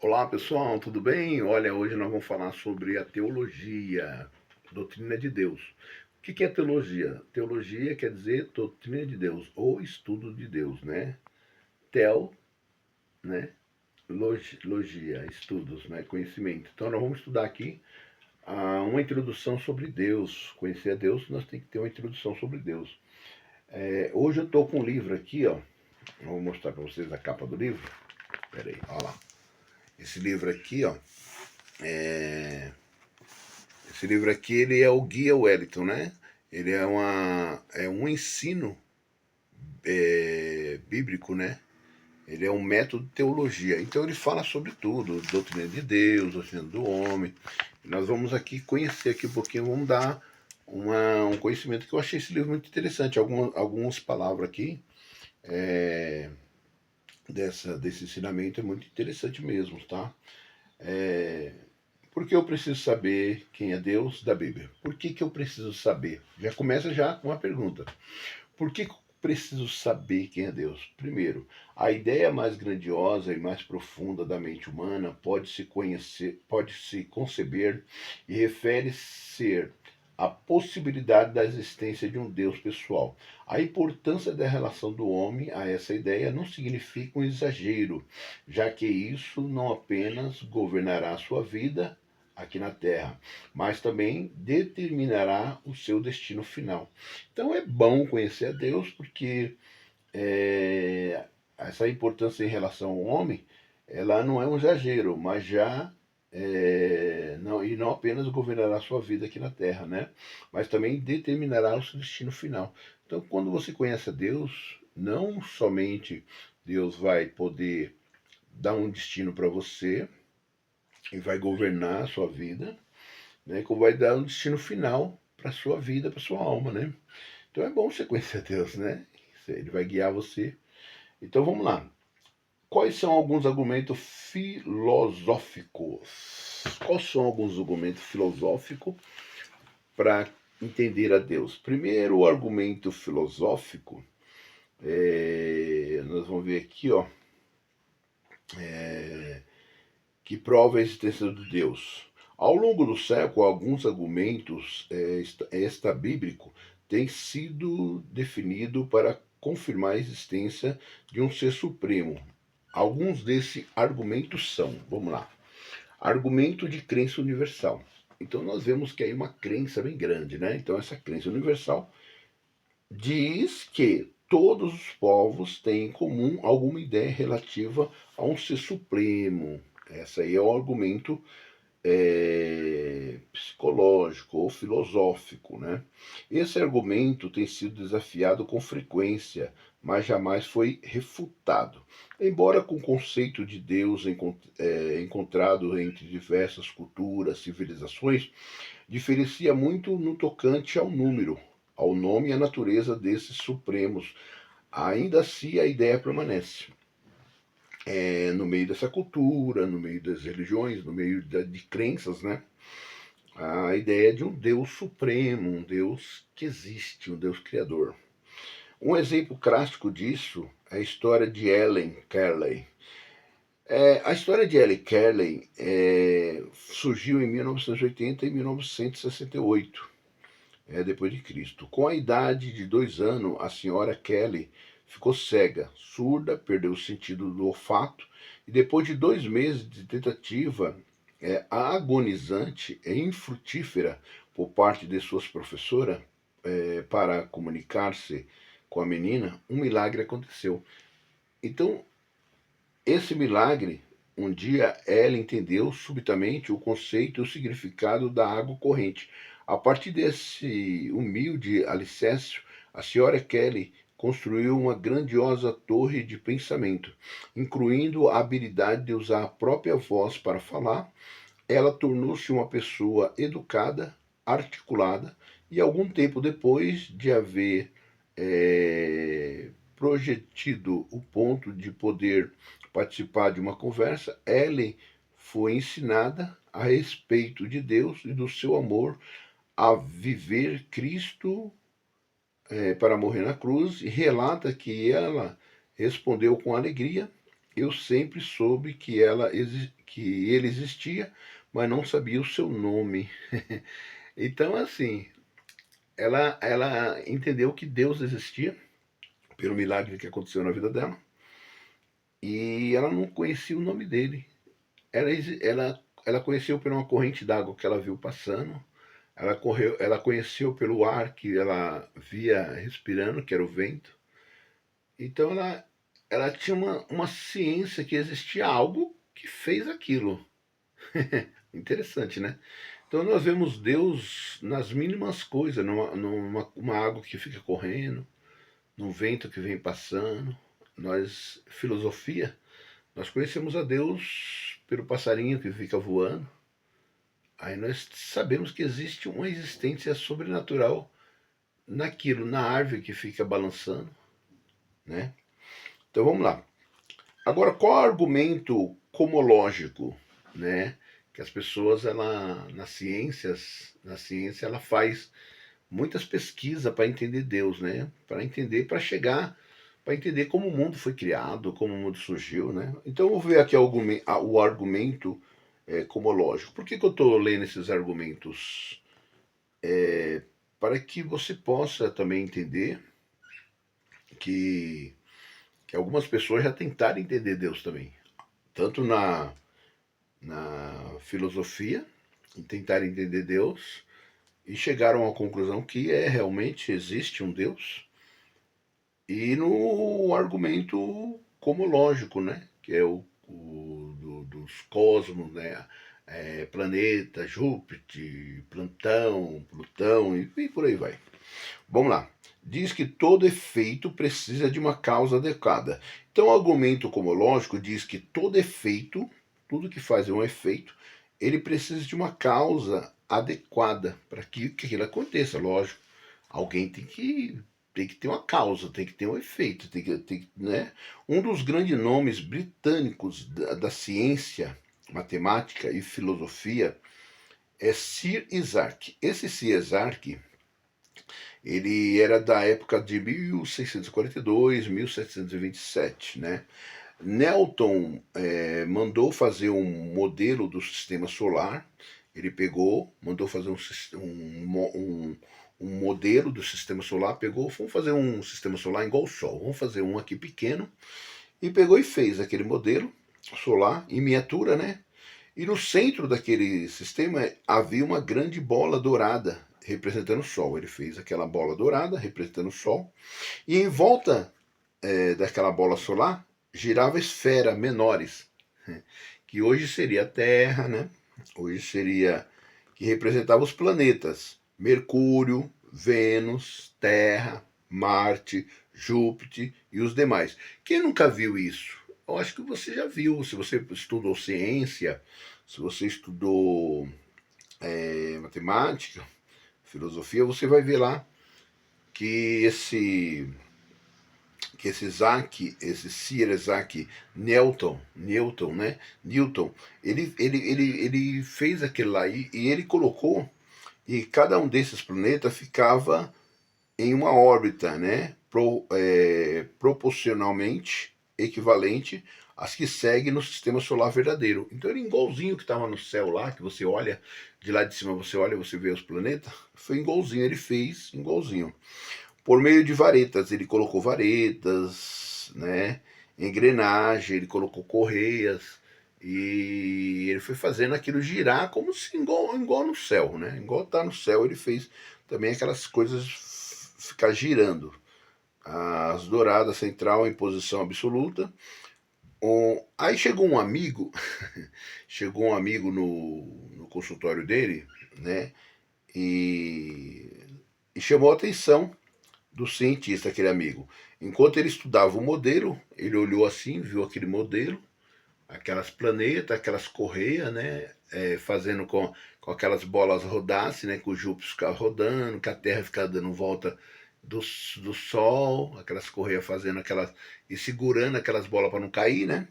Olá pessoal, tudo bem? Olha, hoje nós vamos falar sobre a teologia, doutrina de Deus. O que é teologia? Teologia quer dizer doutrina de Deus ou estudo de Deus, né? Tel, né? Logia, estudos, né? Conhecimento. Então nós vamos estudar aqui uma introdução sobre Deus. Conhecer a Deus, nós temos que ter uma introdução sobre Deus. Hoje eu estou com um livro aqui, ó. Vou mostrar para vocês a capa do livro. Pera aí, olha lá. Esse livro aqui, ó. Esse livro aqui, ele é o Guia Wellington, né? Ele é um ensino bíblico, né? Ele é um método de teologia. Então ele fala sobre tudo, doutrina de Deus, doutrina do homem. Nós vamos aqui conhecer aqui um pouquinho, vamos dar um conhecimento que eu achei esse livro muito interessante. Algumas palavras aqui desse ensinamento é muito interessante mesmo, tá? Por que eu preciso saber quem é Deus da Bíblia? Por que eu preciso saber? Já começa já com uma pergunta. Por que eu preciso saber quem é Deus? Primeiro, a ideia mais grandiosa e mais profunda da mente humana pode se conceber e refere ser a possibilidade da existência de um Deus pessoal. A importância da relação do homem a essa ideia não significa um exagero, já que isso não apenas governará a sua vida aqui na Terra, mas também determinará o seu destino final. Então é bom conhecer a Deus porque essa importância em relação ao homem, ela não é um exagero, mas já não, e não apenas governará a sua vida aqui na Terra, né? Mas também determinará o seu destino final. Então, quando você conhece a Deus, não somente Deus vai poder dar um destino para você e vai governar a sua vida, né? Como vai dar um destino final para a sua vida, para a sua alma, né? Então é bom você conhecer a Deus, né? Ele vai guiar você. Então vamos lá. Quais são alguns argumentos filosóficos? Quais são alguns argumentos filosóficos para entender a Deus? Primeiro, o argumento filosófico, nós vamos ver aqui, ó, que prova a existência de Deus. Ao longo do século, alguns argumentos extra-bíblicos têm sido definidos para confirmar a existência de um ser supremo. Alguns desses argumentos são, vamos lá, argumento de crença universal. Então nós vemos que aí uma crença bem grande, né? Então essa crença universal diz que todos os povos têm em comum alguma ideia relativa a um ser supremo. Esse aí é o argumento psicológico ou filosófico, né? Esse argumento tem sido desafiado com frequência, mas jamais foi refutado. Embora com o conceito de Deus encontrado entre diversas culturas, civilizações, diferencia muito no tocante ao número, ao nome e à natureza desses supremos. Ainda assim, a ideia permanece no meio dessa cultura, no meio das religiões, no meio de crenças, né? A ideia de um Deus supremo, um Deus que existe, um Deus criador. Um exemplo clássico disso é a história de Ellen Carley. A história de Ellen Carley surgiu em 1980 e 1968, depois de Cristo. Com a idade de 2 anos, a senhora Kelly ficou cega, surda, perdeu o sentido do olfato e depois de 2 meses de tentativa agonizante e infrutífera por parte de suas professoras para comunicar-se com a menina, um milagre aconteceu. Então, esse milagre, um dia ela entendeu subitamente o conceito e o significado da água corrente. A partir desse humilde alicerce, a senhora Kelly construiu uma grandiosa torre de pensamento, incluindo a habilidade de usar a própria voz para falar. Ela tornou-se uma pessoa educada, articulada, e algum tempo depois de haver projetido o ponto de poder participar de uma conversa, Ellen foi ensinada a respeito de Deus e do seu amor a viver Cristo para morrer na cruz, e relata que ela respondeu com alegria eu sempre soube que ele existia, mas não sabia o seu nome. Então, assim, ela entendeu que Deus existia pelo milagre que aconteceu na vida dela e ela não conhecia o nome dele. Ela conheceu por uma corrente d'água que ela viu passando. Ela conheceu pelo ar que ela via respirando, que era o vento. Então ela tinha uma ciência que existia algo que fez aquilo. Interessante, né? Então nós vemos Deus nas mínimas coisas, numa uma água que fica correndo, num vento que vem passando. Filosofia, nós conhecemos a Deus pelo passarinho que fica voando. Aí nós sabemos que existe uma existência sobrenatural naquilo, na árvore que fica balançando, né? Então vamos lá. Agora, qual é o argumento cosmológico, né? Que as pessoas, na ciência, ela faz muitas pesquisas para entender Deus, né? Para entender como o mundo foi criado, como o mundo surgiu, né? Então, eu vou ver aqui o argumento cosmológico. Por que eu estou lendo esses argumentos? Para que você possa também entender que, que algumas pessoas já tentaram entender Deus também. Tanto na filosofia, e tentaram entender Deus, e chegaram à conclusão que realmente existe um Deus, e no argumento cosmológico, né? Que é dos cosmos, né? Planeta, Júpiter, Plutão e por aí vai. Vamos lá. Diz que todo efeito precisa de uma causa adequada. Então, o argumento cosmológico diz que todo efeito, tudo que faz um efeito, ele precisa de uma causa adequada para que aquilo aconteça. Lógico, alguém tem que ter uma causa, tem que ter um efeito, né? Um dos grandes nomes britânicos da ciência, matemática e filosofia é Sir Isaac. Esse Sir Isaac, ele era da época de 1642, 1727, né? Newton mandou fazer um modelo do sistema solar. Ele pegou, mandou fazer um modelo do sistema solar, pegou, vamos fazer um sistema solar igual ao Sol, vamos fazer um aqui pequeno, e pegou e fez aquele modelo solar em miniatura, né? E no centro daquele sistema havia uma grande bola dourada representando o Sol. Ele fez aquela bola dourada representando o Sol, e em volta daquela bola solar girava esferas menores, que hoje seria a Terra, né? Hoje seria que representava os planetas: Mercúrio, Vênus, Terra, Marte, Júpiter e os demais. Quem nunca viu isso? Eu acho que você já viu, se você estudou ciência, se você estudou matemática, filosofia, você vai ver lá que esse Sir Isaac Newton, né? Newton, ele fez aquele lá e ele colocou, e cada um desses planetas ficava em uma órbita, né? Proporcionalmente equivalente às que seguem no sistema solar verdadeiro. Então ele igualzinho que estava no céu lá, que você olha de lá de cima, você olha, você vê os planetas, foi igualzinho, ele fez igualzinho. Por meio de varetas, ele colocou varetas, né? Engrenagem, ele colocou correias, e ele foi fazendo aquilo girar como se igual no céu, né? Igual tá no céu, ele fez também aquelas coisas ficar girando. As douradas central em posição absoluta. Aí chegou um amigo no consultório dele, né? E, e chamou a atenção do cientista, aquele amigo. Enquanto ele estudava o modelo, ele olhou assim, viu aquele modelo, aquelas planetas, aquelas correias, né? Fazendo com aquelas bolas rodassem, né? Com o Júpiter ficava rodando, que a Terra ficava dando volta do Sol, aquelas correias fazendo aquelas. E segurando aquelas bolas para não cair, né?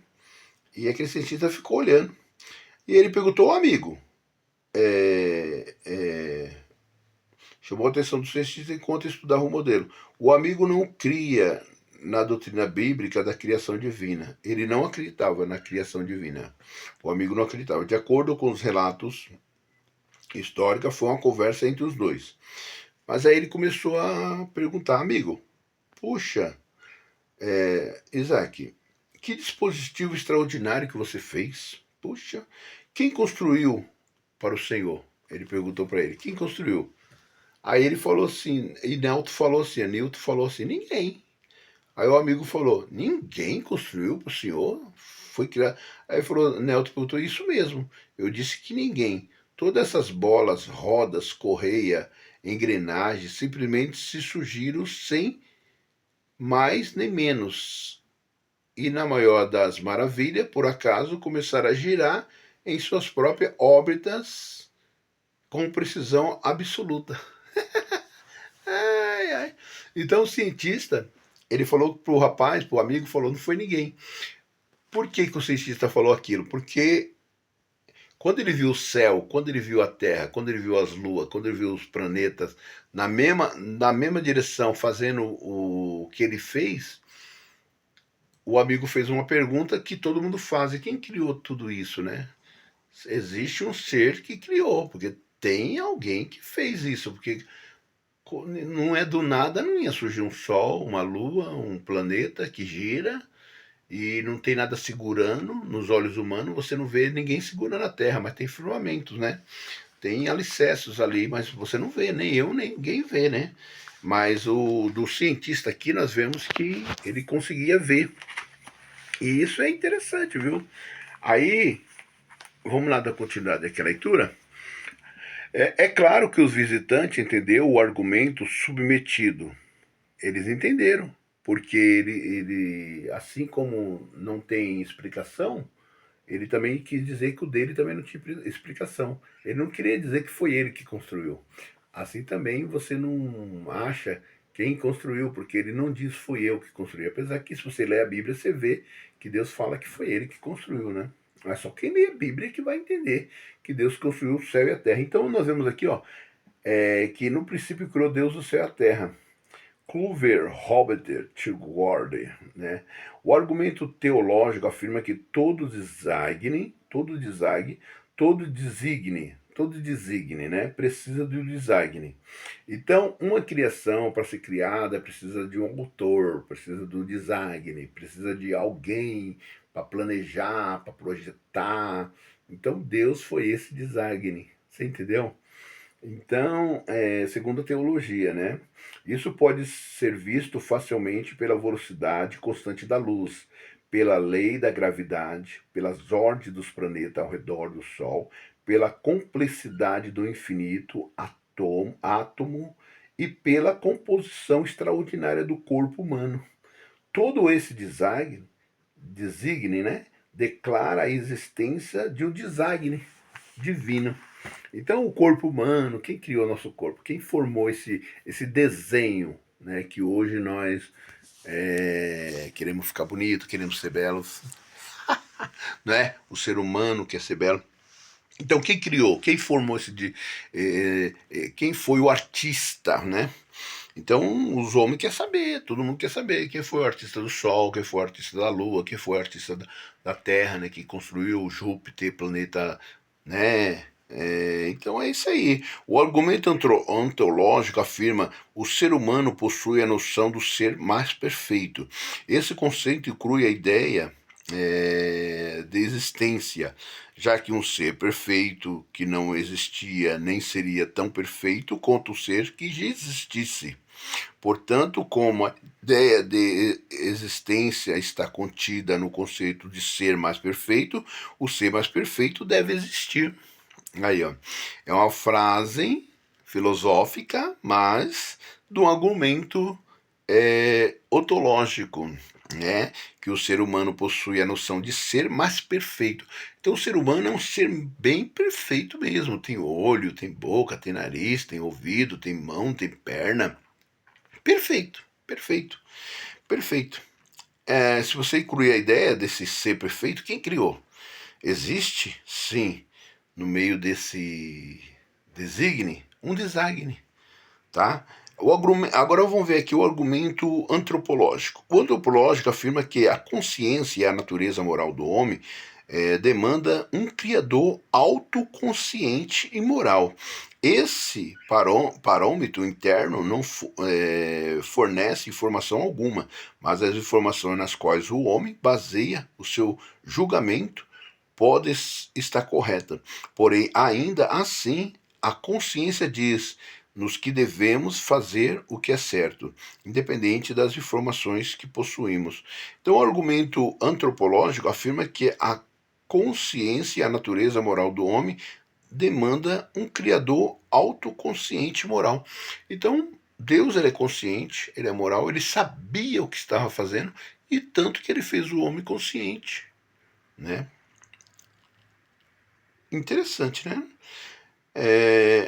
E aquele cientista ficou olhando. E ele perguntou ao amigo. Chamou a atenção do cientista enquanto estudava o modelo. O amigo não cria na doutrina bíblica da criação divina. Ele não acreditava na criação divina. O amigo não acreditava. De acordo com os relatos históricos, foi uma conversa entre os dois. Mas aí ele começou a perguntar, amigo, puxa, Isaac, que dispositivo extraordinário que você fez? Puxa, quem construiu para o Senhor? Ele perguntou para ele, quem construiu? Aí ele falou assim, e Nilton falou assim, ninguém. Aí o amigo falou, ninguém construiu para o senhor? Foi criado. Aí falou, Nelton perguntou, isso mesmo. Eu disse que ninguém. Todas essas bolas, rodas, correia, engrenagens, simplesmente se surgiram sem mais nem menos. E na maior das maravilhas, por acaso, começaram a girar em suas próprias órbitas com precisão absoluta. Ai, ai. Então o cientista, ele falou pro rapaz, pro amigo, falou, não foi ninguém. Por que, que o cientista falou aquilo? Porque quando ele viu o céu, quando ele viu a Terra, quando ele viu as luas, quando ele viu os planetas na mesma direção, fazendo o que ele fez, o amigo fez uma pergunta que todo mundo faz. E quem criou tudo isso, né? Existe um ser que criou, porque tem alguém que fez isso, porque não é do nada, não ia surgir um sol, uma lua, um planeta que gira e não tem nada segurando. Nos olhos humanos você não vê ninguém segurando a Terra, mas tem firmamentos, né? Tem alicerces ali, mas você não vê, nem eu, nem ninguém vê, né? Mas o do cientista aqui nós vemos que ele conseguia ver. E isso é interessante, viu? Aí, vamos lá dar continuidade aqui à leitura. É claro que os visitantes entenderam o argumento submetido. Eles entenderam, porque ele, assim como não tem explicação, ele também quis dizer que o dele também não tinha explicação. Ele não queria dizer que foi ele que construiu. Assim também você não acha quem construiu, porque ele não diz fui eu que construí. Apesar que se você lê a Bíblia, você vê que Deus fala que foi ele que construiu, né? Mas só quem lê a Bíblia é que vai entender que Deus construiu o céu e a terra. Então nós vemos aqui, ó, que no princípio criou Deus o céu e a terra. Kluver, Robert Tigward, né? O argumento teológico afirma que todo designe, né, precisa do designe. Então, uma criação para ser criada precisa de um autor, precisa do design, precisa de alguém para planejar, para projetar. Então, Deus foi esse design. Você entendeu? Então, segundo a teologia, né? Isso pode ser visto facilmente pela velocidade constante da luz, pela lei da gravidade, pelas ordens dos planetas ao redor do Sol, pela complexidade do infinito átomo e pela composição extraordinária do corpo humano. Todo esse designe, né, declara a existência de um design divino. Então, o corpo humano, quem criou nosso corpo? Quem formou esse desenho, né, que hoje nós queremos ficar bonito, queremos ser belos, né? O ser humano quer ser belo. Então, quem criou? Quem formou quem foi o artista, né? Então, os homens querem saber, todo mundo quer saber quem foi o artista do Sol, quem foi o artista da Lua, quem foi o artista da Terra, né? Que construiu Júpiter, planeta, né? Então é isso aí. O argumento ontológico afirma o ser humano possui a noção do ser mais perfeito. Esse conceito inclui a ideia de existência, já que um ser perfeito que não existia nem seria tão perfeito quanto o ser que já existisse. Portanto, como a ideia de existência está contida no conceito de ser mais perfeito, o ser mais perfeito deve existir. Aí, ó, é uma frase filosófica, mas de um argumento ontológico, né? Que o ser humano possui a noção de ser mais perfeito. Então, o ser humano é um ser bem perfeito mesmo. Tem olho, tem boca, tem nariz, tem ouvido, tem mão, tem perna. Perfeito, perfeito, perfeito. Se você incluir a ideia desse ser perfeito, quem criou? Existe, sim, no meio desse designe, um design, tá? Agora vamos ver aqui o argumento antropológico. O antropológico afirma que a consciência e a natureza moral do homem demanda um criador autoconsciente e moral. Esse parâmetro interno não fornece informação alguma, mas as informações nas quais o homem baseia o seu julgamento pode estar correta. Porém, ainda assim, a consciência diz nos que devemos fazer o que é certo, independente das informações que possuímos. Então, o argumento antropológico afirma que a consciência e a natureza moral do homem demanda um criador autoconsciente e moral. Então, Deus ele é consciente, ele é moral, ele sabia o que estava fazendo e tanto que ele fez o homem consciente, né? Interessante, né?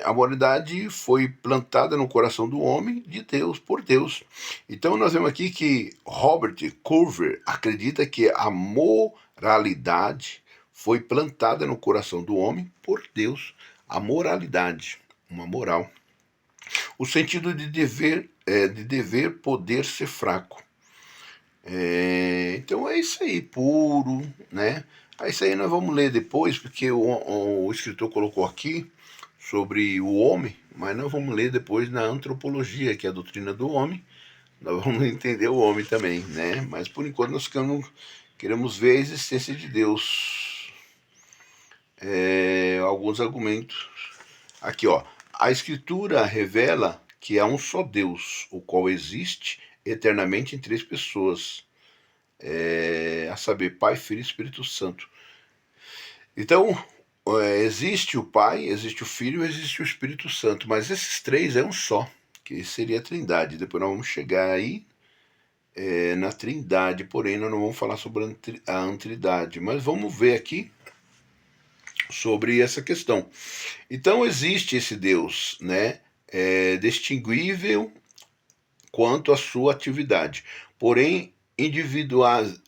A moralidade foi plantada no coração do homem de Deus, por Deus. Então nós vemos aqui que Robert Culver acredita que a moralidade foi plantada no coração do homem por Deus. A moralidade, uma moral. O sentido de dever poder ser fraco. Então é isso aí, puro, né? Isso aí nós vamos ler depois, porque o escritor colocou aqui sobre o homem, mas nós vamos ler depois na antropologia, que é a doutrina do homem. Nós vamos entender o homem também, né? Mas por enquanto nós queremos ver a existência de Deus. Alguns argumentos. Aqui, ó. A escritura revela que há um só Deus, o qual existe eternamente em três pessoas, a saber, Pai, Filho e Espírito Santo. Então, existe o Pai, existe o Filho e existe o Espírito Santo, mas esses três é um só, que seria a Trindade. Depois nós vamos chegar aí na Trindade, porém nós não vamos falar sobre a Antridade, mas vamos ver aqui sobre essa questão. Então existe esse Deus, né, distinguível quanto à sua atividade, porém indivisíveis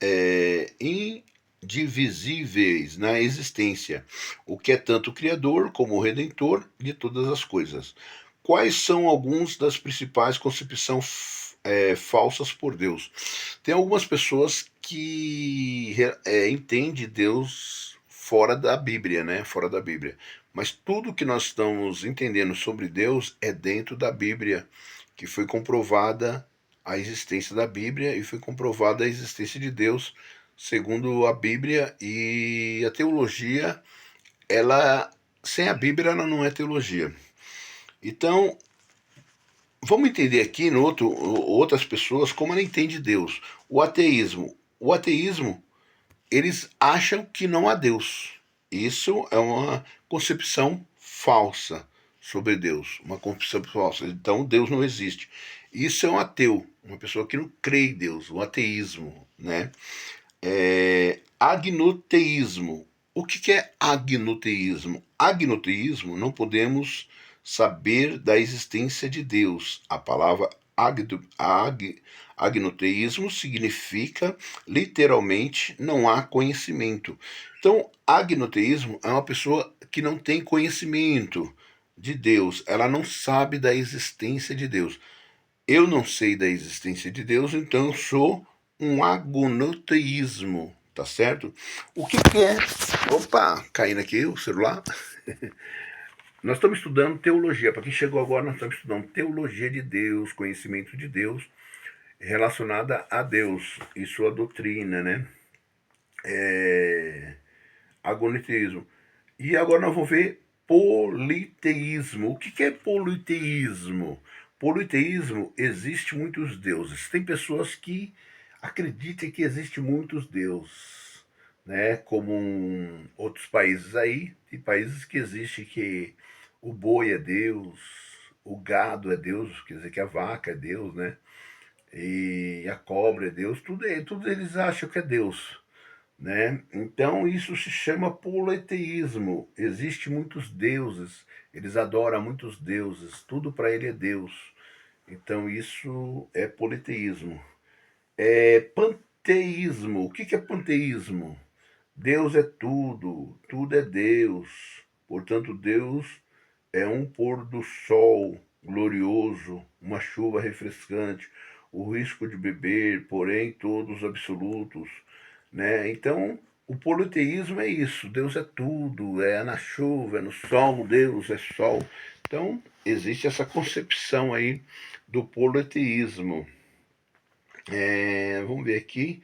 na existência, o que é tanto o Criador como o Redentor de todas as coisas. Quais são algumas das principais concepções falsas por Deus? Tem algumas pessoas que entendem Deus fora da Bíblia, né? Fora da Bíblia. Mas tudo que nós estamos entendendo sobre Deus é dentro da Bíblia, que foi comprovada a existência da Bíblia e foi comprovada a existência de Deus segundo a Bíblia. E a teologia, ela sem a Bíblia ela não é teologia. Então, vamos entender aqui no outras pessoas como ela entende Deus. O ateísmo, eles acham que não há Deus. Isso é uma concepção falsa sobre Deus, uma concepção falsa. Então Deus não existe. Isso é um ateu, uma pessoa que não crê em Deus, o ateísmo, né? Agnoteísmo. O que é agnoteísmo? Agnoteísmo não podemos saber da existência de Deus. A palavra agnoteísmo significa literalmente não há conhecimento. Então, agnoteísmo é uma pessoa que não tem conhecimento de Deus, ela não sabe da existência de Deus. Eu não sei da existência de Deus, então eu sou um agnoteísmo, tá certo? O que é? Opa, caindo aqui o celular. Nós estamos estudando teologia. Para quem chegou agora, nós estamos estudando teologia de Deus, conhecimento de Deus, relacionada a Deus e sua doutrina, né? Agnoteísmo. E agora nós vamos ver politeísmo. O que é politeísmo? Politeísmo, existe muitos deuses. Tem pessoas que acreditam que existe muitos deuses, né? Como outros países aí, tem países que existe que o boi é Deus, o gado é Deus, quer dizer que a vaca é Deus, né? E a cobra é Deus, tudo eles acham que é Deus, né? Então isso se chama politeísmo. Existe muitos deuses, eles adoram muitos deuses, tudo para ele é Deus. Então isso é politeísmo. Panteísmo. O que é panteísmo? Deus é tudo, tudo é Deus. Portanto, Deus é um pôr do sol, glorioso, uma chuva refrescante, o risco de beber, porém todos absolutos, né? Então, o politeísmo é isso, Deus é tudo, é na chuva, é no sol, Deus é sol. Então, existe essa concepção aí do politeísmo. Vamos ver aqui.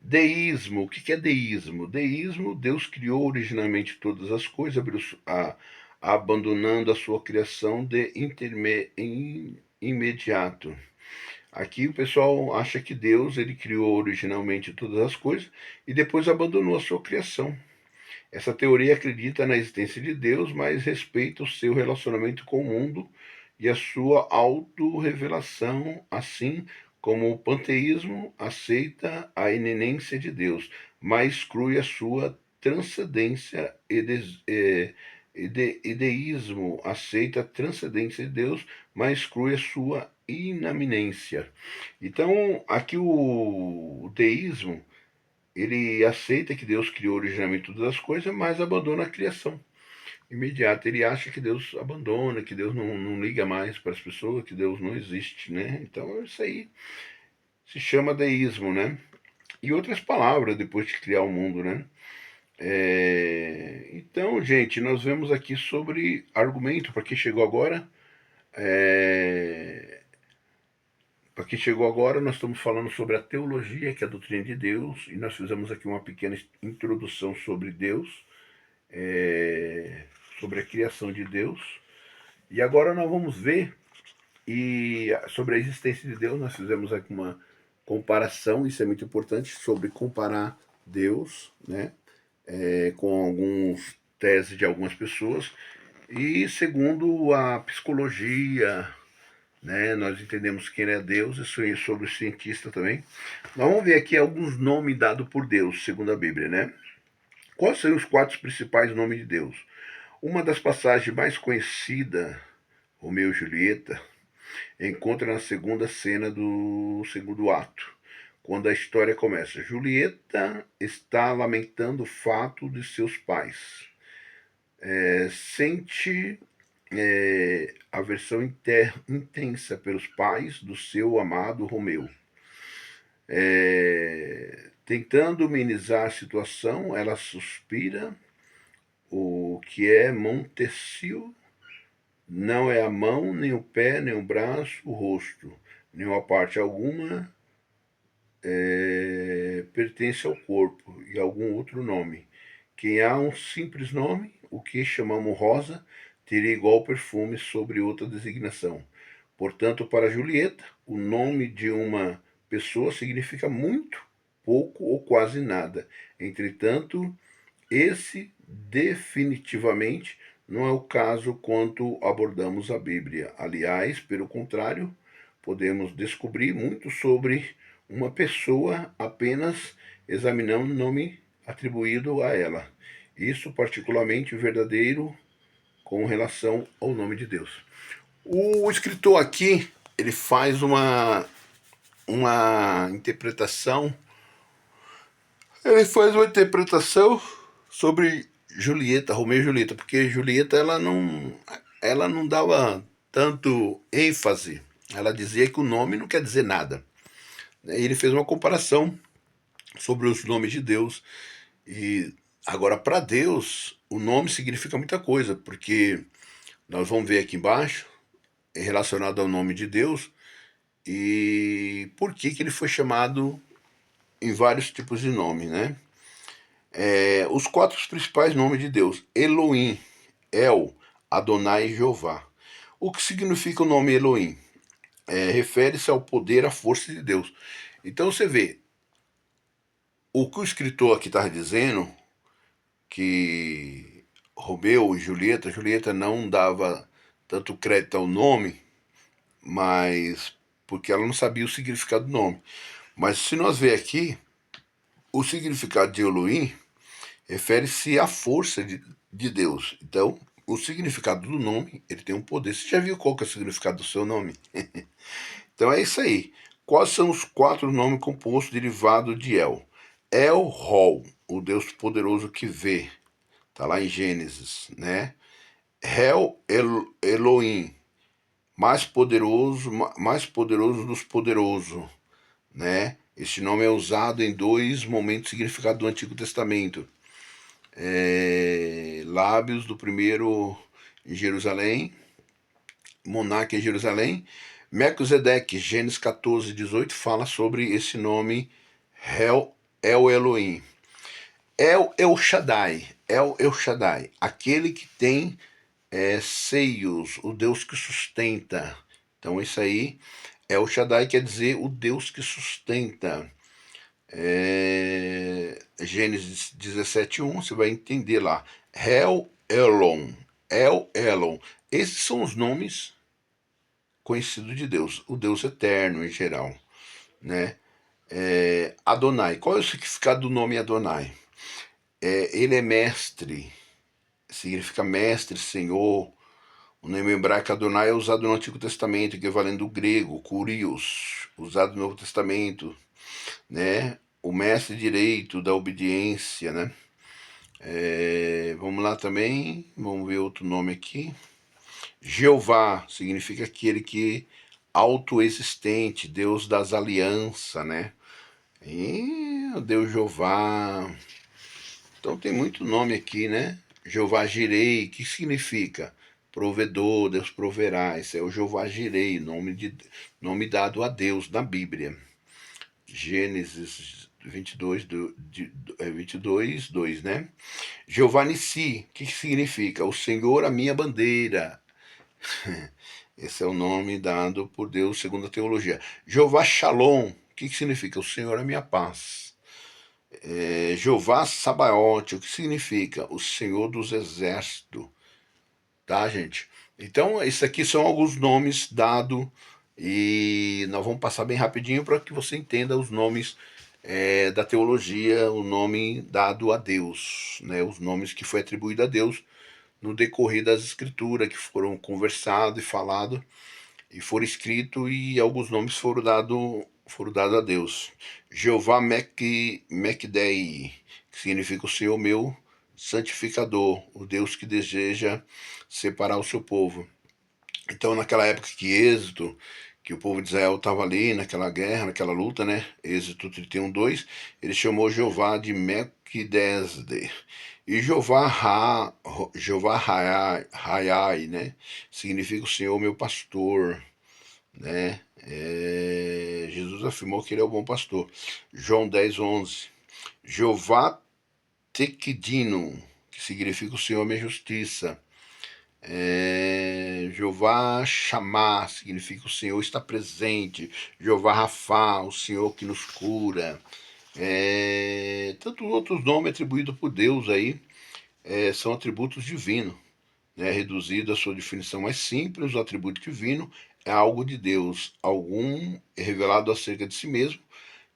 Deísmo, o que é deísmo? Deísmo, Deus criou originalmente todas as coisas, abandonando a sua criação de imediato. Aqui o pessoal acha que Deus ele criou originalmente todas as coisas e depois abandonou a sua criação. Essa teoria acredita na existência de Deus, mas respeita o seu relacionamento com o mundo e a sua autorrevelação, assim como o panteísmo aceita a imanência de Deus, mas exclui a sua transcendência e deísmo aceita a transcendência de Deus, mas exclui a sua inaminência. Então, aqui o deísmo ele aceita que Deus criou originalmente todas as coisas, mas abandona a criação imediata. Ele acha que Deus abandona, que Deus não liga mais para as pessoas, que Deus não existe, né? Então isso aí se chama deísmo, né? E outras palavras depois de criar o mundo, né? Então, gente, nós vemos aqui sobre argumento para quem chegou agora. Para quem chegou agora, nós estamos falando sobre a teologia, que é a doutrina de Deus, e nós fizemos aqui uma pequena introdução sobre Deus, sobre a criação de Deus. E agora nós vamos ver sobre a existência de Deus. Nós fizemos aqui uma comparação, isso é muito importante, sobre comparar Deus, né, com alguns teses de algumas pessoas. E segundo a psicologia, né, nós entendemos quem é Deus, isso é sobre o cientista também. Nós vamos ver aqui alguns nomes dados por Deus, segundo a Bíblia, né? Quais são os 4 principais nomes de Deus? Uma das passagens mais conhecidas, Romeu e Julieta, encontra na segunda cena do segundo ato, quando a história começa. Julieta está lamentando o fato de seus pais. Sente aversão intensa pelos pais do seu amado Romeu. Tentando minimizar a situação, ela suspira, o que é Montesquieu não é a mão, nem o pé, nem o braço, o rosto, nenhuma parte alguma pertence ao corpo e algum outro nome. Quem há um simples nome, o que chamamos rosa, teria igual perfume sobre outra designação. Portanto, para Julieta, o nome de uma pessoa significa muito, pouco ou quase nada. Entretanto, esse definitivamente não é o caso quando abordamos a Bíblia. Aliás, pelo contrário, podemos descobrir muito sobre uma pessoa apenas examinando o nome atribuído a ela. Isso particularmente verdadeiro com relação ao nome de Deus. O escritor aqui, ele faz uma interpretação, sobre Julieta, Romeu e Julieta, porque Julieta ela não dava tanto ênfase. Ela dizia que o nome não quer dizer nada. E ele fez uma comparação sobre os nomes de Deus. E agora, para Deus, o nome significa muita coisa, porque nós vamos ver aqui embaixo, é relacionado ao nome de Deus, e por que ele foi chamado em vários tipos de nome, né? Os 4 principais nomes de Deus: Elohim, El, Adonai e Jeová. O que significa o nome Elohim? Refere-se ao poder, à força de Deus. Então você vê, o que o escritor aqui está dizendo, que Romeu e Julieta não dava tanto crédito ao nome, mas porque ela não sabia o significado do nome. Mas se nós ver aqui, o significado de Elohim refere-se à força de Deus. Então, o significado do nome, ele tem um poder. Você já viu qual que é o significado do seu nome? Então é isso aí. Quais são os 4 nomes compostos derivados de El? El Rol, o Deus poderoso que vê. Está lá em Gênesis, né? Elohim, mais poderoso dos poderosos, né? Este nome é usado em dois momentos significados do Antigo Testamento. Lábios do primeiro em Jerusalém, monarca em Jerusalém. Melquisedeque, Gênesis 14, 18, fala sobre esse nome El Elohim. El Shaddai, El Shaddai, aquele que tem seios, o Deus que sustenta. Então isso aí, El Shaddai quer dizer o Deus que sustenta. Gênesis 17:1, você vai entender lá. El Elon, El Elon. Esses são os nomes conhecidos de Deus, o Deus eterno em geral, né? Adonai. Qual é o significado do nome Adonai? Ele é mestre, significa mestre, senhor. O nome hebraico Adonai é usado no Antigo Testamento, equivalente do grego, Kurios, usado no Novo Testamento, né? O mestre direito da obediência, né? Vamos lá também, vamos ver outro nome aqui. Jeová significa aquele que autoexistente, Deus das alianças, né? E o Deus Jeová. Então tem muito nome aqui, né? Jeová Jirei, que significa provedor, Deus proverá. Esse é o Jeová Jirei, nome dado a Deus na Bíblia. Gênesis 22, 2, né? Jeová Nissi, que significa o Senhor a minha bandeira. Esse é o nome dado por Deus segundo a teologia. Jeová Shalom, que significa o Senhor a minha paz. Jeová Sabaote, o que significa o Senhor dos Exércitos. Tá, gente? Então, esses aqui são alguns nomes dados e nós vamos passar bem rapidinho para que você entenda os nomes da teologia, o nome dado a Deus, né? Os nomes que foi atribuído a Deus no decorrer das escrituras, que foram conversados e falados e foram escritos, e alguns nomes foram dados a Deus. Jeová Mekdei, que significa o Senhor meu santificador, o Deus que deseja separar o seu povo. Então, naquela época que o povo de Israel estava ali, naquela guerra, naquela luta, né? Êxodo 31:2, ele chamou Jeová de Melquidesde. E Jeová Raiai, né? Significa o Senhor meu pastor, né? Jesus afirmou que ele é o bom pastor. João 10:11. Jeová Tequidino, que significa o Senhor minha justiça. Jeová Chamar, significa o Senhor está presente. Jeová Rafá, o Senhor que nos cura. Tantos outros nomes atribuídos por Deus aí são atributos divinos, né? Reduzido à sua definição mais simples, o atributo divino é algo de Deus, algum é revelado acerca de si mesmo,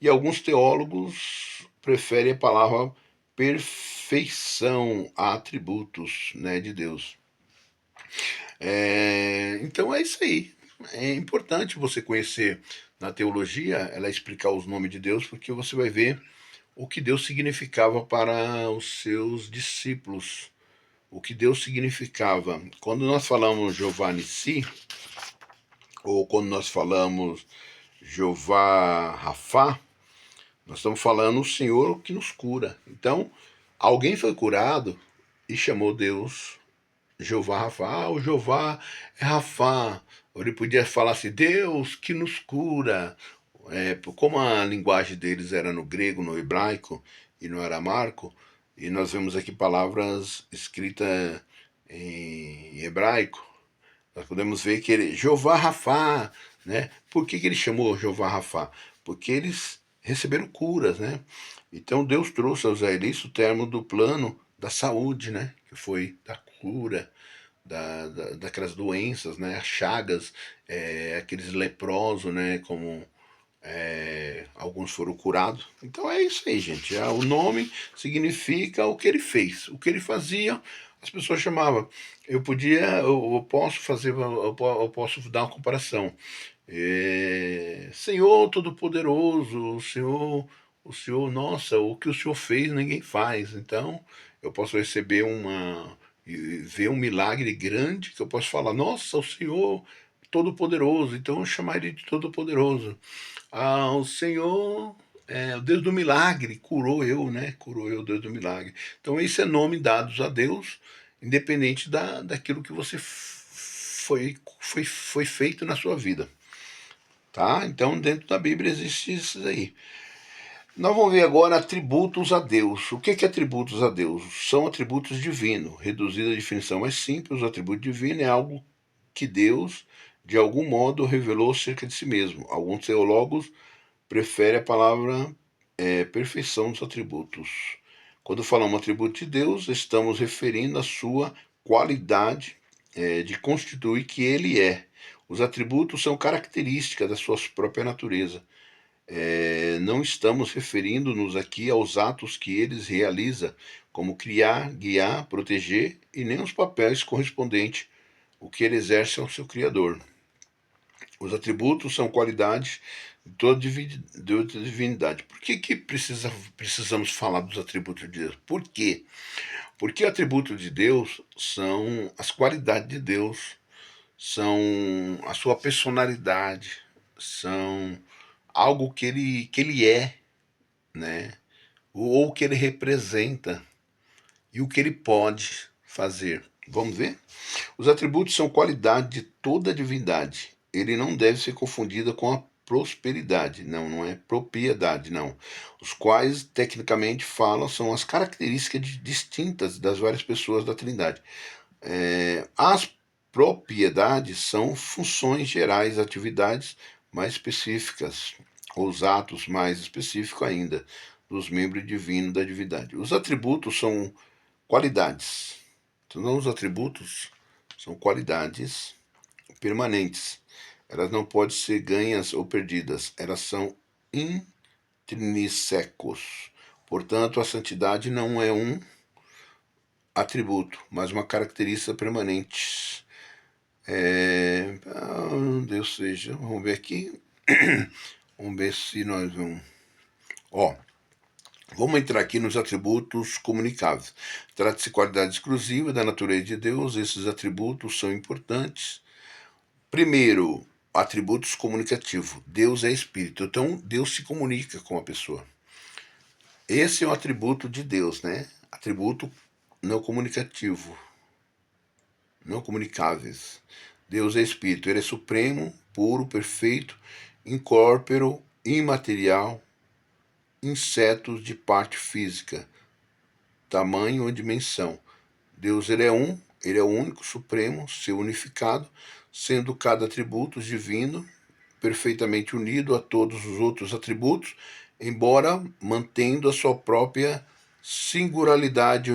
e alguns teólogos preferem a palavra perfeição a atributos, né, de Deus. Então é isso aí. É importante você conhecer na teologia, ela explicar os nomes de Deus, porque você vai ver o que Deus significava para os seus discípulos, o que Deus significava. Quando nós falamos Jeová Nissi, ou quando nós falamos Jeová Rafá, nós estamos falando o Senhor que nos cura. Então, alguém foi curado e chamou Deus Jeová Rafá. O Jeová é Rafá. Ou ele podia falar assim, Deus que nos cura. Como a linguagem deles era no grego, no hebraico e no aramaico, e nós vemos aqui palavras escritas em hebraico, nós podemos ver que ele, Jeová Rafá, né? Por que ele chamou Jeová Rafá? Porque eles receberam curas, né? Então Deus trouxe aos israelitas o termo do plano da saúde, né? Que foi da cura, daquelas doenças, né? As chagas, aqueles leprosos, né? Como alguns foram curados. Então é isso aí, gente. O nome significa o que ele fez, o que ele fazia. As pessoas chamavam. Eu posso fazer, eu posso dar uma comparação. Senhor Todo-Poderoso, o Senhor, nossa, o que o Senhor fez ninguém faz. Então eu posso receber ver um milagre grande que eu posso falar, nossa, o Senhor todo-poderoso, então eu chamaria de todo-poderoso. Ah, o Senhor o Deus do milagre, curou eu, né? Curou eu, Deus do milagre. Então, esse é nome dados a Deus, independente daquilo que você foi feito na sua vida. Tá? Então, dentro da Bíblia existe isso aí. Nós vamos ver agora atributos a Deus. O que é atributos a Deus? São atributos divinos. Reduzida a definição mais simples, o atributo divino é algo que Deus, de algum modo, revelou acerca de si mesmo. Alguns teólogos preferem a palavra perfeição dos atributos. Quando falamos atributo de Deus, estamos referindo a sua qualidade de constituir que ele é. Os atributos são características da sua própria natureza. Não estamos referindo-nos aqui aos atos que eles realiza, como criar, guiar, proteger, e nem aos papéis correspondentes, o que ele exerce ao seu Criador. Os atributos são qualidades de toda divindade. Por que precisamos falar dos atributos de Deus? Por quê? Porque atributos de Deus são as qualidades de Deus, são a sua personalidade, são algo que ele é, né? Ou o que ele representa e o que ele pode fazer. Vamos ver? Os atributos são qualidade de toda divindade. Ele não deve ser confundido com a prosperidade, não é propriedade, não. Os quais, tecnicamente falam, são as características distintas das várias pessoas da Trindade. As propriedades são funções gerais, atividades mais específicas, ou os atos mais específicos ainda, dos membros divinos da divindade. Os atributos são qualidades. Então, os atributos são qualidades permanentes. Elas não podem ser ganhas ou perdidas. Elas são intrínsecos. Portanto, a santidade não é um atributo, mas uma característica permanente. Deus seja. Vamos ver aqui. Vamos ver se nós vamos. Vamos entrar aqui nos atributos comunicáveis. Trata-se de qualidade exclusiva da natureza de Deus. Esses atributos são importantes. Primeiro, atributos comunicativos. Deus é espírito, então Deus se comunica com a pessoa. Esse é um atributo de Deus, né? Atributo não comunicativo, não comunicáveis. Deus é espírito, ele é supremo, puro, perfeito, incorpóreo, imaterial, insetos de parte física, tamanho ou dimensão. Deus ele é o único, supremo, ser unificado, sendo cada atributo divino perfeitamente unido a todos os outros atributos, embora mantendo a sua própria singularidade,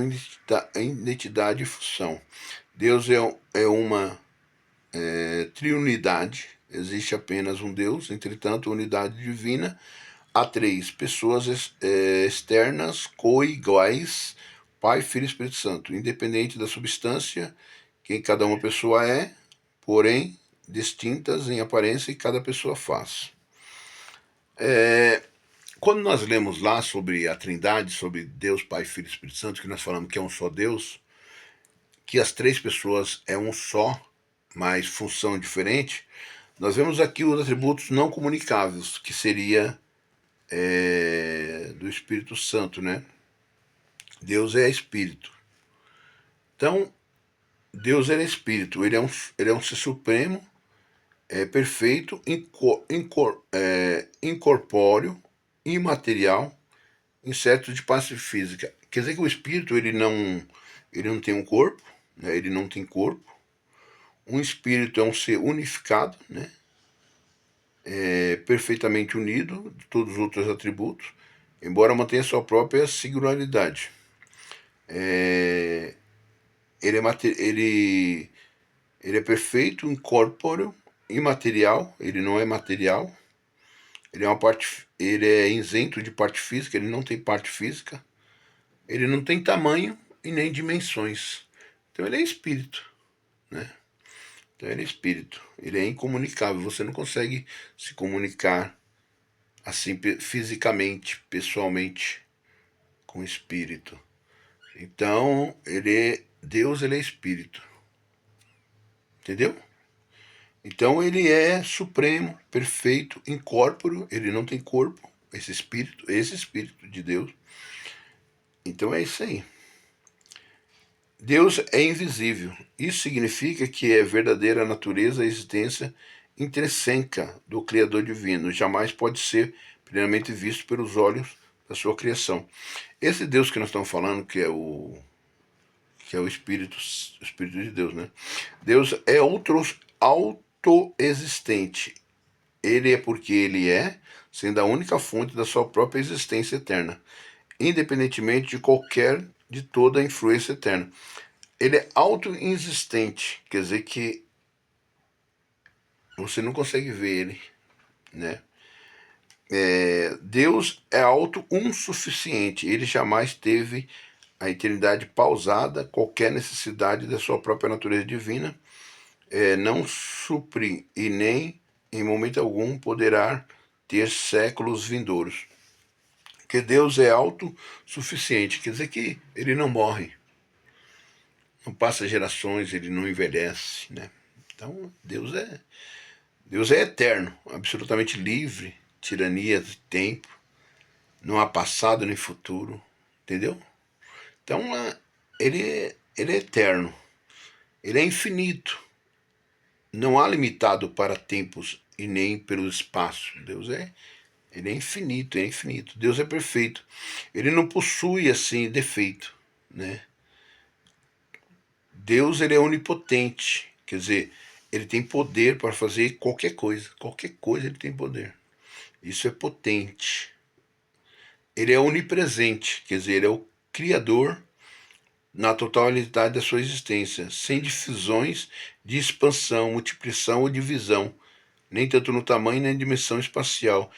identidade e função. Deus é uma triunidade, existe apenas um Deus, entretanto, a unidade divina há três pessoas externas, coiguais, Pai, Filho e Espírito Santo, independente da substância, quem cada uma pessoa é, porém distintas em aparência e cada pessoa faz. Quando nós lemos lá sobre a Trindade, sobre Deus, Pai, Filho e Espírito Santo, que nós falamos que é um só Deus, que as três pessoas é um só, mas função diferente, nós vemos aqui os atributos não comunicáveis, que seria do Espírito Santo, né? Deus é Espírito. Então, Deus é Espírito, ele é um ser supremo, perfeito, incorpóreo, imaterial, inseto de parte física. Quer dizer que o espírito ele não tem um corpo, né? Ele não tem corpo. Um espírito é um ser unificado, né? Perfeitamente unido de todos os outros atributos, embora mantenha sua própria singularidade. Ele é perfeito, incorpóreo, imaterial, ele não é material. Ele é isento de parte física, ele não tem parte física. Ele não tem tamanho e nem dimensões. Então ele é espírito, né? Então ele é espírito. Ele é incomunicável. Você não consegue se comunicar assim fisicamente, pessoalmente com o espírito. Então Deus ele é espírito. Entendeu? Então ele é supremo, perfeito, incorpóreo, ele não tem corpo, esse espírito de Deus. Então é isso aí. Deus é invisível. Isso significa que é verdadeira natureza a existência intrínseca do Criador divino. Jamais pode ser plenamente visto pelos olhos da sua criação. Esse Deus que nós estamos falando, que é o Espírito de Deus, né? Deus é autoexistente. Ele é porque ele é, sendo a única fonte da sua própria existência eterna, independentemente de toda a influência eterna. Ele é autoexistente, quer dizer que você não consegue ver ele, né? Deus é auto-suficiente, ele jamais teve a eternidade pausada, qualquer necessidade da sua própria natureza divina, não supre e nem, em momento algum, poderá ter séculos vindouros. Porque Deus é autossuficiente, quer dizer que ele não morre, não passa gerações, ele não envelhece, né? Então Deus é eterno, absolutamente livre, tirania de tempo, não há passado nem futuro, entendeu? Então ele é eterno, ele é infinito, não há limitado para tempos e nem pelo espaço. Ele é infinito, é infinito. Deus é perfeito. Ele não possui assim defeito, né? Deus ele é onipotente, quer dizer, ele tem poder para fazer qualquer coisa ele tem poder. Isso é potente. Ele é onipresente, quer dizer, ele é o criador na totalidade da sua existência, sem divisões de expansão, multiplicação ou divisão, nem tanto no tamanho nem na dimensão espacial,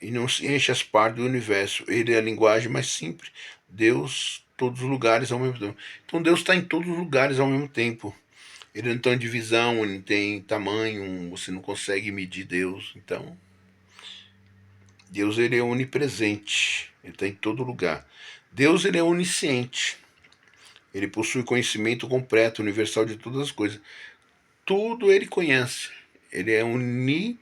e não se enche as partes do universo. Ele é a linguagem mais simples. Deus, todos os lugares ao mesmo tempo. Então Deus está em todos os lugares ao mesmo tempo. Ele não tem divisão, ele não tem tamanho, você não consegue medir Deus. Então, Deus ele é onipresente, ele está em todo lugar. Deus ele é onisciente, ele possui conhecimento completo, universal de todas as coisas. Tudo ele conhece, ele é onisciente,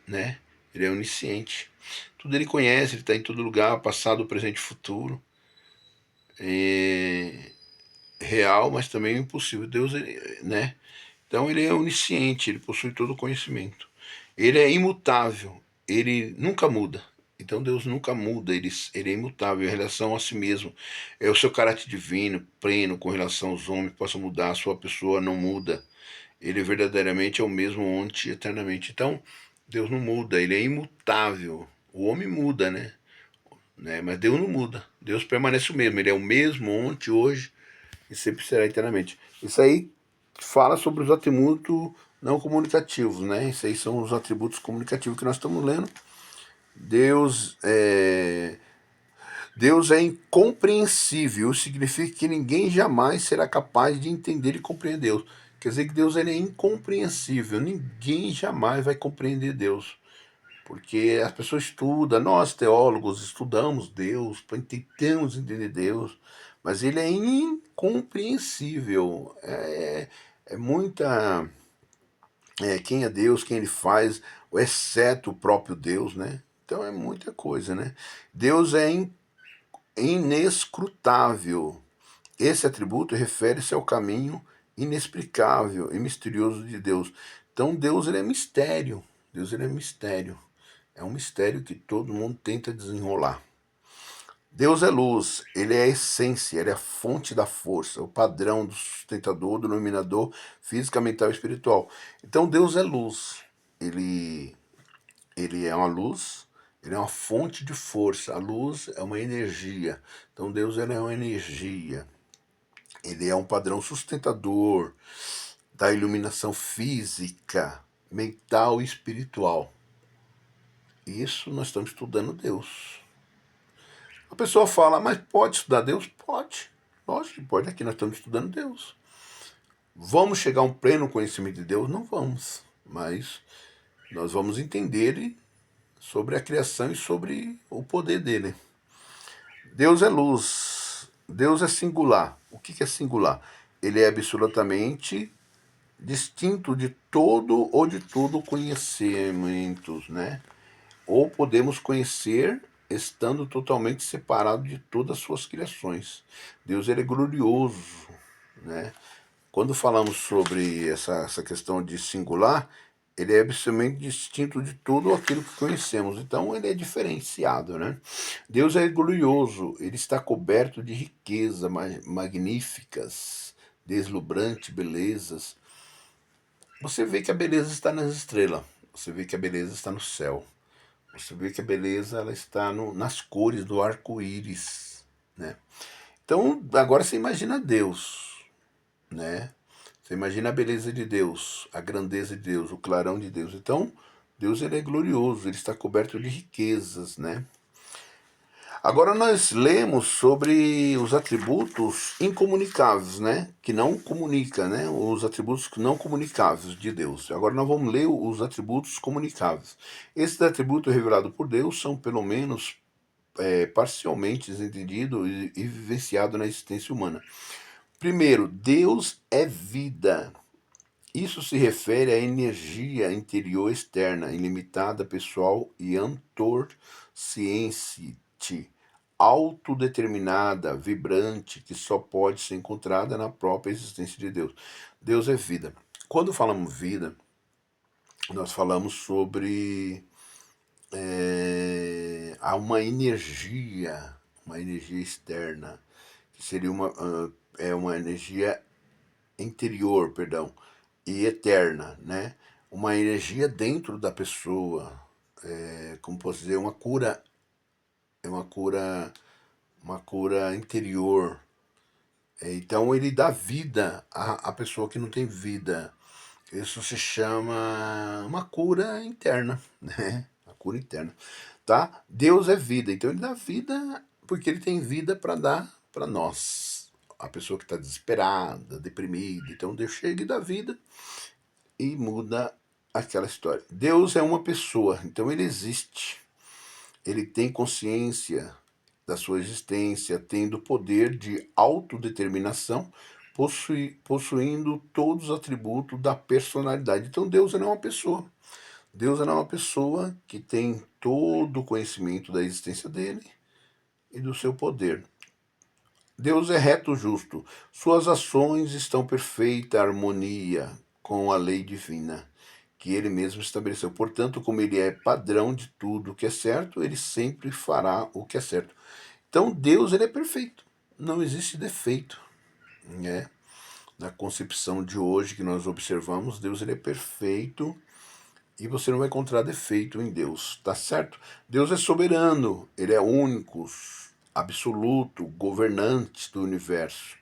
né? Ele é onisciente. Tudo ele conhece, ele está em todo lugar, passado, presente e futuro. É real, mas também impossível. Deus, né? Então ele é onisciente, ele possui todo o conhecimento. Ele é imutável, ele nunca muda. Então Deus nunca muda, ele é imutável em relação a si mesmo. É o seu caráter divino, pleno com relação aos homens, possa mudar, a sua pessoa não muda. Ele verdadeiramente é o mesmo ontem eternamente. Então, Deus não muda, ele é imutável. O homem muda, né? Mas Deus não muda. Deus permanece o mesmo. Ele é o mesmo ontem, hoje e sempre será eternamente. Isso aí fala sobre os atributos não comunicativos, né? Isso aí são os atributos comunicativos que nós estamos lendo. Deus é incompreensível, significa que ninguém jamais será capaz de entender e compreender Deus. Quer dizer que Deus ele é incompreensível, ninguém jamais vai compreender Deus. Porque as pessoas estudam, nós teólogos estudamos Deus, tentamos entender Deus, mas ele é incompreensível. É muita. Quem é Deus, quem ele faz, exceto o próprio Deus, né? Então é muita coisa, né? Deus é inescrutável. Esse atributo refere-se ao caminho inexplicável e misterioso de Deus. Então Deus ele é mistério. Deus ele é mistério. É um mistério que todo mundo tenta desenrolar. Deus é luz, ele é a essência, ele é a fonte da força, o padrão do sustentador, do iluminador física, mental e espiritual. Então Deus é luz, ele é uma luz, ele é uma fonte de força. A luz é uma energia. Então Deus ele é uma energia. Ele é um padrão sustentador da iluminação física, mental e espiritual. Isso nós estamos estudando Deus. A pessoa fala, mas pode estudar Deus? Pode. Lógico que pode. Aqui nós estamos estudando Deus. Vamos chegar a um pleno conhecimento de Deus? Não vamos. Mas nós vamos entender sobre a criação e sobre o poder dele. Deus é luz. Deus é singular. O que é singular? Ele é absolutamente distinto de todo ou de tudo conhecimentos, né? Ou podemos conhecer estando totalmente separado de todas as suas criações. Deus ele é glorioso, né? Quando falamos sobre essa questão de singular, ele é absolutamente distinto de tudo aquilo que conhecemos. Então ele é diferenciado, né? Deus é glorioso, ele está coberto de riqueza magníficas, deslumbrante belezas. Você vê que a beleza está nas estrelas, você vê que a beleza está no céu, você vê que a beleza ela está nas cores do arco-íris, né? Então agora você imagina Deus, né? Você imagina a beleza de Deus, a grandeza de Deus, o clarão de Deus. Então, Deus ele é glorioso, ele está coberto de riquezas, né? Agora nós lemos sobre os atributos incomunicáveis, né? Que não comunica, né? Os atributos não comunicáveis de Deus. Agora nós vamos ler os atributos comunicáveis. Esses atributos revelados por Deus são pelo menos parcialmente entendidos e vivenciados na existência humana. Primeiro, Deus é vida. Isso se refere à energia interior externa, ilimitada, pessoal e antorciente, autodeterminada, vibrante, que só pode ser encontrada na própria existência de Deus. Deus é vida. Quando falamos vida, nós falamos sobre há uma energia externa, que seria uma energia interior, perdão, e eterna, né? Uma energia dentro da pessoa, como posso dizer, é uma cura interior. Então ele dá vida à pessoa que não tem vida. Isso se chama uma cura interna, né? A cura interna, tá? Deus é vida, então ele dá vida porque ele tem vida para dar para nós. A pessoa que está desesperada, deprimida, então Deus chega e dá vida e muda aquela história. Deus é uma pessoa, então ele existe. Ele tem consciência da sua existência, tendo poder de autodeterminação, possuindo todos os atributos da personalidade. Então Deus não é uma pessoa. Deus não é uma pessoa que tem todo o conhecimento da existência dele e do seu poder. Deus é reto justo. Suas ações estão em perfeita harmonia com a lei divina que ele mesmo estabeleceu. Portanto, como ele é padrão de tudo que é certo, ele sempre fará o que é certo. Então, Deus ele é perfeito. Não existe defeito, né? Na concepção de hoje que nós observamos, Deus ele é perfeito e você não vai encontrar defeito em Deus, tá certo? Deus é soberano, ele é único, absoluto, governante do universo,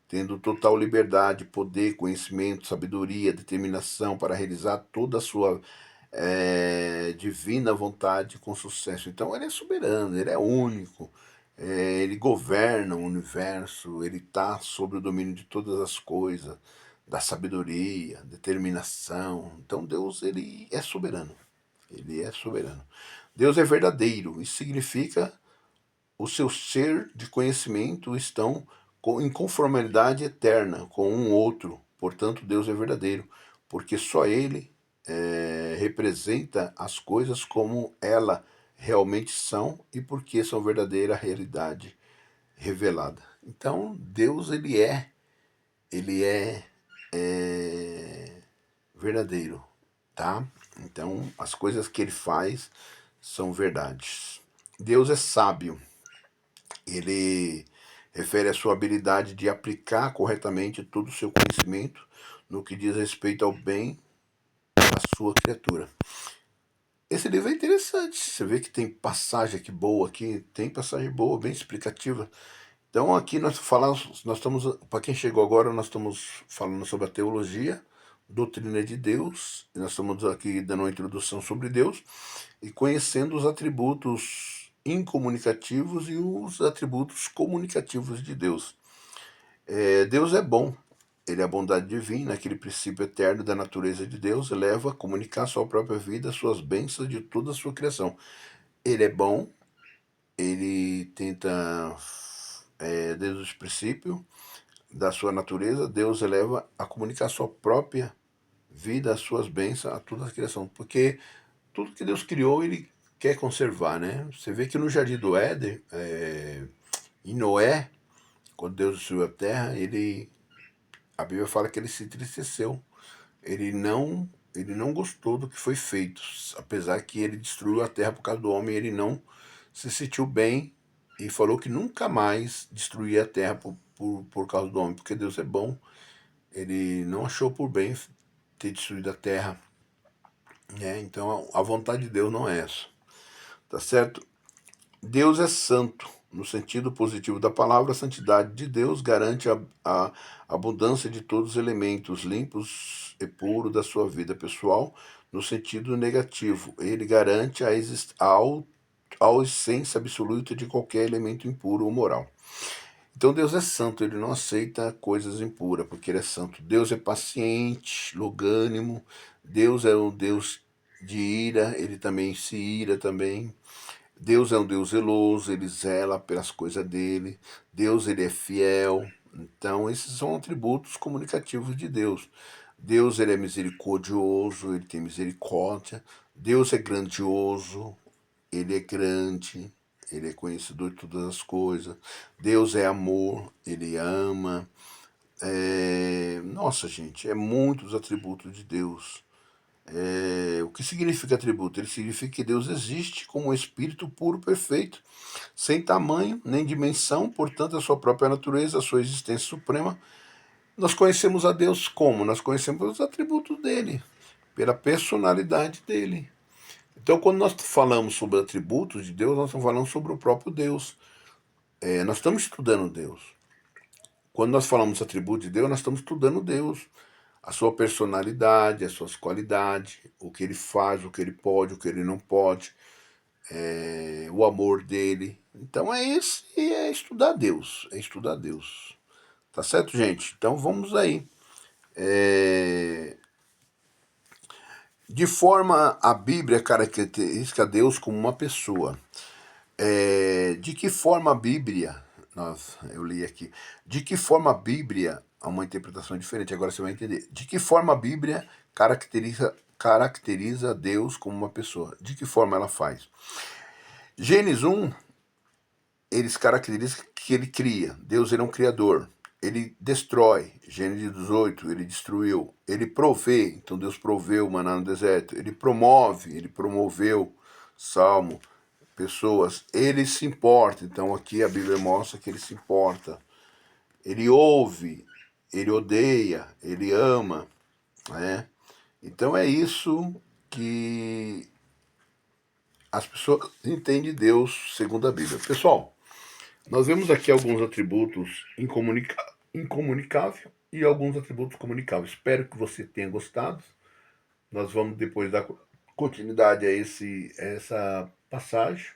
tendo total liberdade, poder, conhecimento, sabedoria, determinação para realizar toda a sua divina vontade com sucesso. Então ele é soberano, ele é único, ele governa o universo, ele está sob o domínio de todas as coisas, da sabedoria, determinação. Então Deus ele é soberano, ele é soberano. Deus é verdadeiro, isso significa o seu ser de conhecimento estão em conformidade eterna com um outro. Portanto, Deus é verdadeiro, porque só Ele representa as coisas como elas realmente são e porque são verdadeira realidade revelada. Então, Deus ele é verdadeiro, tá? Então, as coisas que Ele faz são verdades. Deus é sábio. Ele refere a sua habilidade de aplicar corretamente todo o seu conhecimento no que diz respeito ao bem da sua criatura. Esse livro é interessante, você vê que tem passagem aqui boa, aqui tem passagem boa, bem explicativa. Então aqui nós estamos, para quem chegou agora, nós estamos falando sobre a teologia, doutrina de Deus, e nós estamos aqui dando uma introdução sobre Deus e conhecendo os atributos incomunicativos e os atributos comunicativos de Deus. Deus é bom, ele é a bondade divina, aquele princípio eterno da natureza de Deus, leva a comunicar a sua própria vida, suas bênçãos de toda a sua criação. Ele é bom, ele tenta, desde o princípio da sua natureza, Deus eleva a comunicar a sua própria vida, as suas bênçãos a toda a criação, porque tudo que Deus criou, ele quer conservar, né? Você vê que no Jardim do Éden, em Noé, quando Deus destruiu a terra, a Bíblia fala que ele se entristeceu. Ele não gostou do que foi feito, apesar que ele destruiu a terra por causa do homem, ele não se sentiu bem e falou que nunca mais destruía a terra por causa do homem, porque Deus é bom. Ele não achou por bem ter destruído a terra, né? Então a vontade de Deus não é essa, tá certo? Deus é santo. No sentido positivo da palavra, a santidade de Deus garante a abundância de todos os elementos limpos e puros da sua vida pessoal. No sentido negativo, ele garante a essência absoluta de qualquer elemento impuro ou moral. Então Deus é santo, ele não aceita coisas impuras, porque ele é santo. Deus é paciente, longânimo. Deus é um Deus de ira, ele também se ira também. Deus é um Deus zeloso, ele zela pelas coisas dele. Deus, ele é fiel. Então, esses são atributos comunicativos de Deus. Deus, ele é misericordioso, ele tem misericórdia. Deus é grandioso, ele é grande, ele é conhecedor de todas as coisas. Deus é amor, ele ama. Nossa, gente, é muitos atributos de Deus. O que significa atributo? Ele significa que Deus existe como um espírito puro, perfeito, sem tamanho nem dimensão, portanto, a sua própria natureza, a sua existência suprema. Nós conhecemos a Deus como? Nós conhecemos os atributos dele, pela personalidade dele. Então, quando nós falamos sobre atributos de Deus, nós estamos falando sobre o próprio Deus. Nós estamos estudando Deus. Quando nós falamos atributos de Deus, nós estamos estudando Deus, a sua personalidade, as suas qualidades, o que ele faz, o que ele pode, o que ele não pode, o amor dele. Então é estudar Deus, é estudar Deus. Tá certo, gente? Então vamos aí. De forma a Bíblia caracteriza Deus como uma pessoa. De que forma a Bíblia, eu li aqui, de que forma a Bíblia, há uma interpretação diferente, agora você vai entender. De que forma a Bíblia caracteriza Deus como uma pessoa? De que forma ela faz? Gênesis 1, eles caracterizam que ele cria. Deus, ele é um criador. Ele destrói. Gênesis 18, ele destruiu. Ele provê. Então Deus proveu o maná no deserto. Ele promove. Ele promoveu. Salmo. Pessoas. Ele se importa. Então aqui a Bíblia mostra que ele se importa. Ele ouve. Ele odeia. Ele ama. Né? Então é isso que as pessoas entendem Deus segundo a Bíblia. Pessoal, nós vemos aqui alguns atributos incomunicáveis e alguns atributos comunicáveis. Espero que você tenha gostado. Nós vamos depois dar continuidade a essa passagem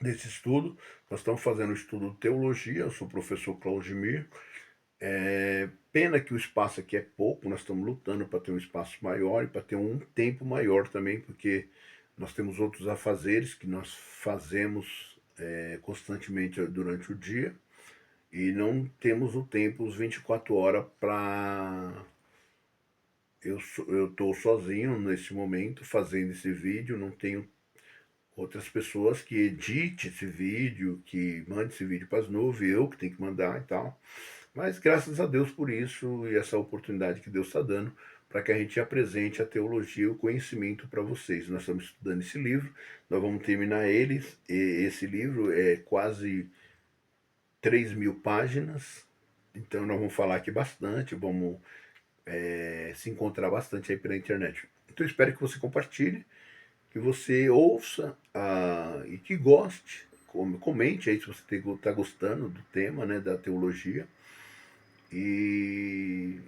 desse estudo. Nós estamos fazendo o estudo de teologia. Eu sou o professor Claudimir. Pena que o espaço aqui é pouco. Nós estamos lutando para ter um espaço maior e para ter um tempo maior também, porque nós temos outros afazeres que nós fazemos constantemente durante o dia e não temos o tempo, os 24 horas para... Eu estou sozinho nesse momento fazendo esse vídeo, não tenho outras pessoas que edite esse vídeo, que mande esse vídeo para as nuvens, eu que tenho que mandar e tal. Mas graças a Deus por isso e essa oportunidade que Deus está dando para que a gente apresente a teologia e o conhecimento para vocês. Nós estamos estudando esse livro, nós vamos terminar esse livro é quase 3.000 páginas, então nós vamos falar aqui bastante, vamos se encontrar bastante aí pela internet. Então eu espero que você compartilhe, que você ouça e que goste, comente aí se você está gostando do tema, né, da teologia. E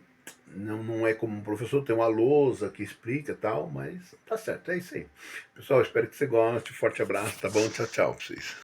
não é como um professor, tem uma lousa que explica e tal, mas tá certo, é isso aí. Pessoal, espero que você goste, forte abraço, tá bom? Tchau, tchau pra vocês.